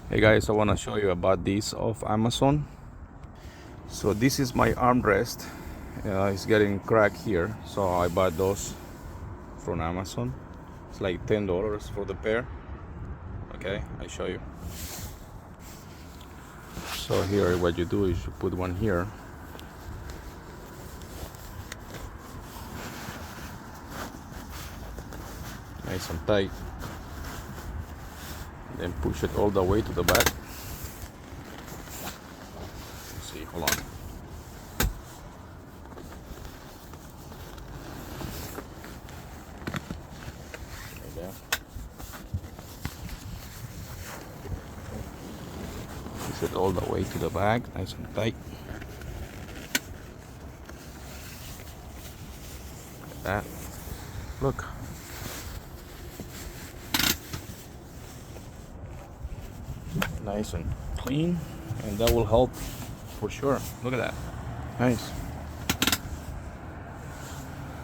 Hey guys, I want to show you about this of Amazon. So this is my armrest. It's getting cracked here, so I bought those from Amazon. It's like $10 for the pair. Okay, I show you. So here what you do is you put one here, nice and tight, then push it all the way to the back. Let's see, hold on. Right there. Push it all the way to the back, nice and tight. Like that. Look. Nice and clean, and that will help for sure. Look at that. Nice.